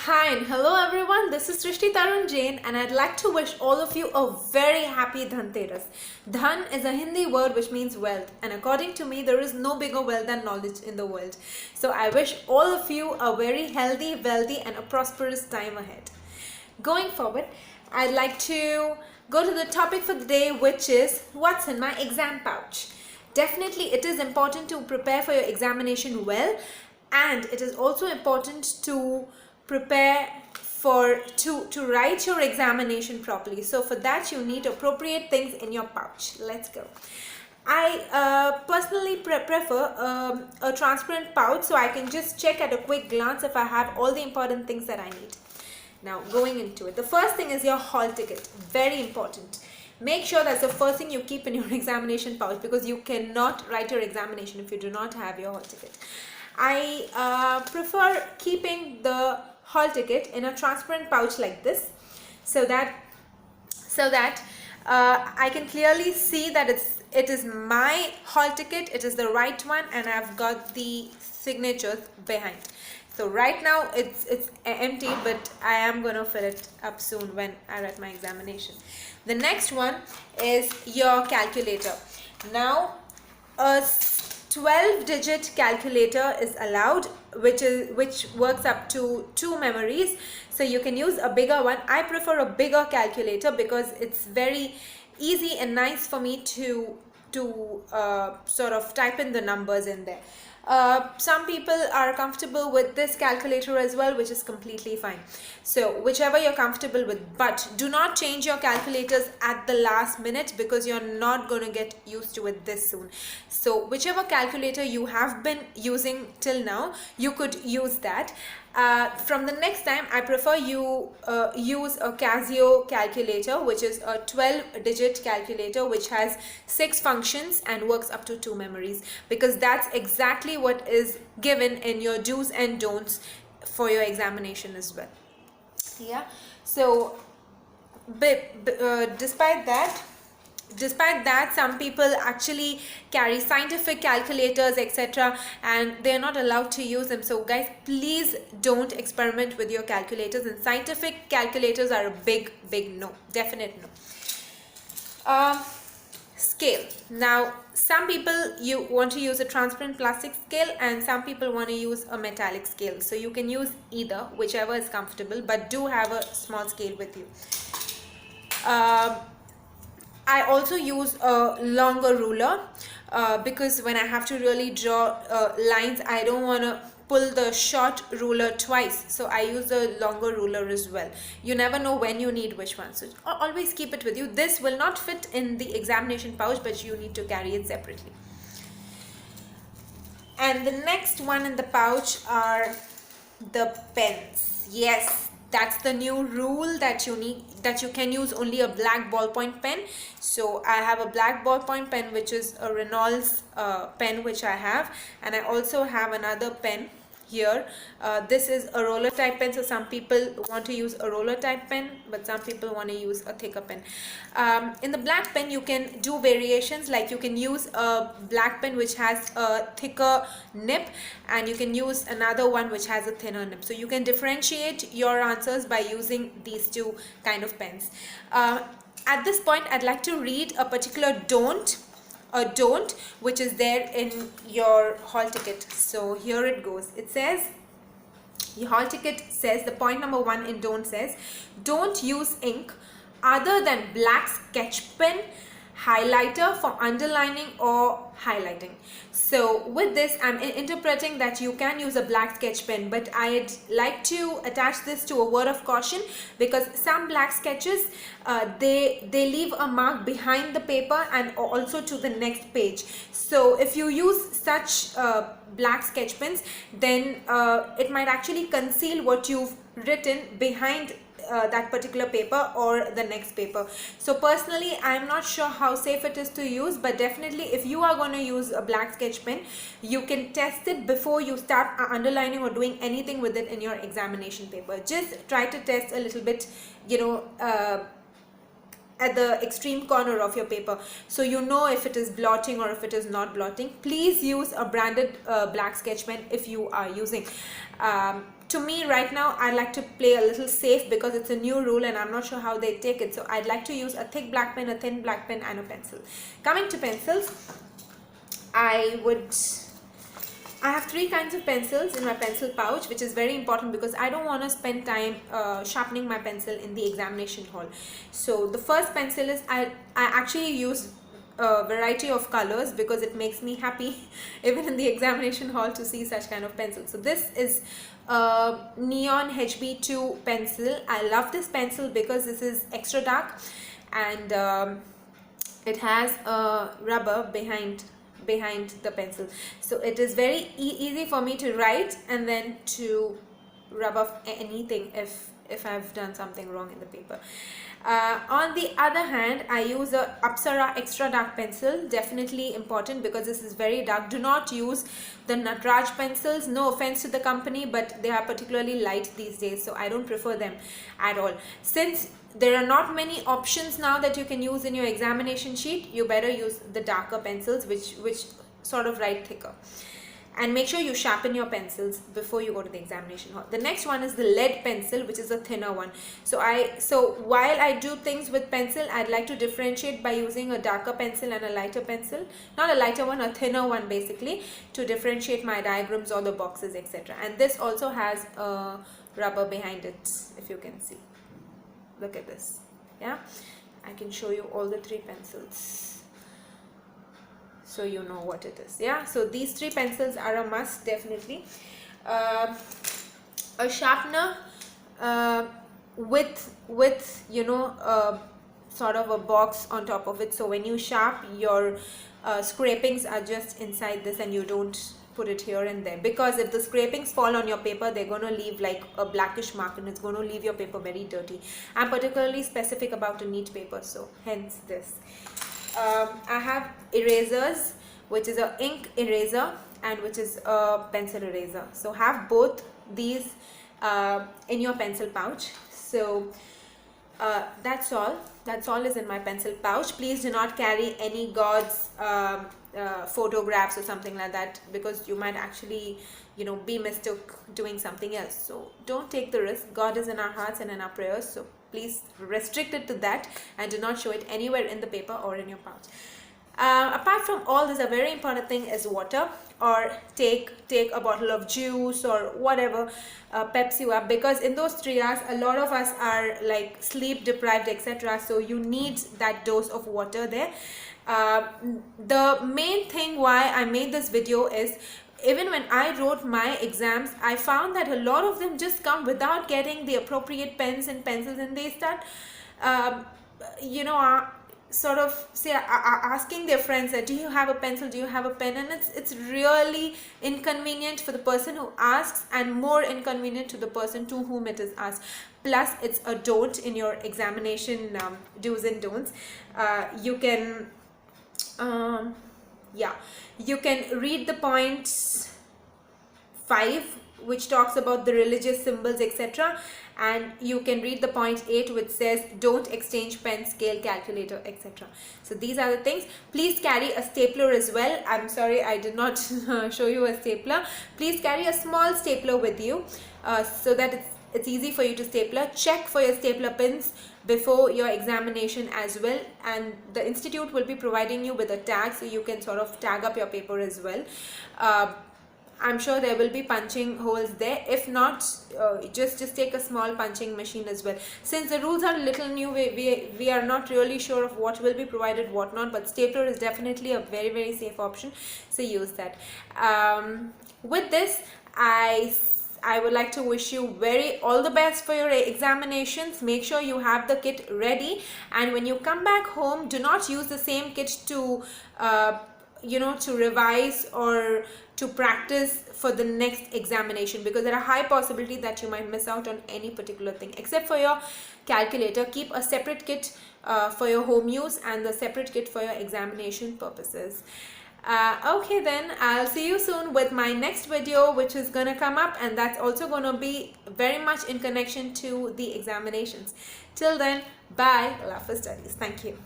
Hi and hello everyone, this is Srishti Tarun Jain and I'd like to wish all of you a very happy Dhanteras. Dhan is a Hindi word which means wealth, and according to me there is no bigger wealth than knowledge in the world. So I wish all of you a very healthy, wealthy and a prosperous time ahead. Going forward, I'd like to go to the topic for the day, which is what's in my exam pouch. Definitely it is important to prepare for your examination well, and it is also important to prepare for to write your examination properly. So for that you need appropriate things in your pouch. Let's go. I personally prefer a transparent pouch, so I can just check at a quick glance if I have all the important things that I need. Now going into it, the first thing is your hall ticket. Very important. Make sure that's the first thing you keep in your examination pouch, because you cannot write your examination if you do not have your hall ticket. I prefer keeping the hall ticket in a transparent pouch like this, so that I can clearly see that it is my hall ticket, it is the right one, and I've got the signatures behind. So right now it's empty, but I am going to fill it up soon when I write my examination. The next one is your calculator. Now a 12-digit calculator is allowed, which works up to 2 memories. So you can use a bigger one. I prefer a bigger calculator because it's very easy and nice for me to sort of type in the numbers in there. Some people are comfortable with this calculator as well, which is completely fine. So whichever you're comfortable with, but do not change your calculators at the last minute, because you're not going to get used to it this soon. So whichever calculator you have been using till now, you could use that. From the next time, I prefer you use a Casio calculator, which is a 12-digit calculator which has 6 functions and works up to 2 memories, because that's exactly what is given in your do's and don'ts for your examination as well. Yeah. So despite that, some people actually carry scientific calculators, etc., and they're not allowed to use them. So guys, please don't experiment with your calculators, and scientific calculators are a big no, definite no. Scale. Now some people you want to use a transparent plastic scale, and some people want to use a metallic scale. So you can use either, whichever is comfortable, but do have a small scale with you. I also use a longer ruler because when I have to really draw lines, I don't want to pull the short ruler twice, so I use a longer ruler as well. You never know when you need which one, so always keep it with you. This will not fit in the examination pouch, but you need to carry it separately. And the next one in the pouch are the pens. Yes, that's the new rule that you can use only a black ballpoint pen. So I have a black ballpoint pen, which is a Reynolds pen, which I have, and I also have another pen here. This is a roller type pen, so some people want to use a roller type pen, but some people want to use a thicker pen. In the black pen you can do variations, like you can use a black pen which has a thicker nib, and you can use another one which has a thinner nib. So you can differentiate your answers by using these two kind of pens. At this point, I'd like to read a particular don't which is there in your hall ticket. So here it goes. It says, your hall ticket says, the point number 1 in don't says, don't use ink other than black sketch pen, highlighter for underlining or highlighting. So with this, I'm interpreting that you can use a black sketch pen, but I'd like to attach this to a word of caution, because some black sketches they leave a mark behind the paper and also to the next page. So if you use such black sketch pens, then it might actually conceal what you've written behind that particular paper or the next paper. So personally, I'm not sure how safe it is to use, but definitely if you are going to use a black sketch pen, you can test it before you start underlining or doing anything with it in your examination paper. Just try to test a little bit, at the extreme corner of your paper, so you know if it is blotting or if it is not blotting. Please use a branded black sketch pen if you are using. to me right now, I like to play a little safe because it's a new rule and I'm not sure how they take it. So I'd like to use a thick black pen, a thin black pen, and a pencil. Coming to pencils, I have 3 kinds of pencils in my pencil pouch, which is very important because I don't want to spend time sharpening my pencil in the examination hall. So the first pencil is, I actually use a variety of colors because it makes me happy even in the examination hall to see such kind of pencils. So this is a neon HB2 pencil. I love this pencil because this is extra dark, and it has a rubber behind the pencil, so it is very easy for me to write and then to rub off anything if I've done something wrong in the paper. On the other hand, I use a Apsara extra dark pencil, definitely important because this is very dark. Do not use the Natraj pencils, no offense to the company, but they are particularly light these days, so I don't prefer them at all. Since there are not many options now that you can use in your examination sheet, you better use the darker pencils which sort of write thicker. And make sure you sharpen your pencils before you go to the examination hall. The next one is the lead pencil, which is a thinner one. So while I do things with pencil, I'd like to differentiate by using a darker pencil and a lighter pencil. Not a lighter one, a thinner one basically, to differentiate my diagrams or the boxes, etc. And this also has a rubber behind it, if you can see. Look at this. Yeah, I can show you all the 3 pencils so you know what it is. Yeah, so these 3 pencils are a must, definitely. A sharpener with you know sort of a box on top of it, so when you sharp, your scrapings are just inside this and you don't put it here and there, because if the scrapings fall on your paper, they're going to leave like a blackish mark and it's going to leave your paper very dirty. I'm particularly specific about a neat paper, so hence this. I have erasers, which is a ink eraser and which is a pencil eraser. So have both these in your pencil pouch. So that's all is in my pencil pouch. Please do not carry any gods photographs or something like that, because you might actually, you know, be mistook doing something else. So don't take the risk. God is in our hearts and in our prayers, so please restrict it to that and do not show it anywhere in the paper or in your pouch. Apart from all this, a very important thing is water, or take a bottle of juice or whatever peps you up, because in those 3 hours a lot of us are like sleep deprived, etc. So you need that dose of water there. The main thing why I made this video is, even when I wrote my exams, I found that a lot of them just come without getting the appropriate pens and pencils, and they start you know sort of say asking their friends that, do you have a pencil, do you have a pen? And it's really inconvenient for the person who asks and more inconvenient to the person to whom it is asked. Plus it's a don't in your examination do's and don'ts. You can you can read the points 5, which talks about the religious symbols, etc. And you can read the point 8, which says don't exchange pen, scale, calculator, etc. So these are the things. Please carry a stapler as well. I'm sorry I did not show you a stapler. Please carry a small stapler with you so that it's easy for you to stapler. Check for your stapler pins before your examination as well, and the institute will be providing you with a tag, so you can sort of tag up your paper as well. I'm sure there will be punching holes there. If not, just take a small punching machine as well. Since the rules are a little new, we are not really sure of what will be provided, what not, but stapler is definitely a very, very safe option, so use that. With this, I would like to wish you all the best for your examinations. Make sure you have the kit ready, and when you come back home, do not use the same kit to to revise or to practice for the next examination, because there are high possibility that you might miss out on any particular thing. Except for your calculator, keep a separate kit for your home use and the separate kit for your examination purposes. Okay, then I'll see you soon with my next video, which is gonna come up, and that's also gonna be very much in connection to the examinations. Till then, bye. Love for studies. Thank you.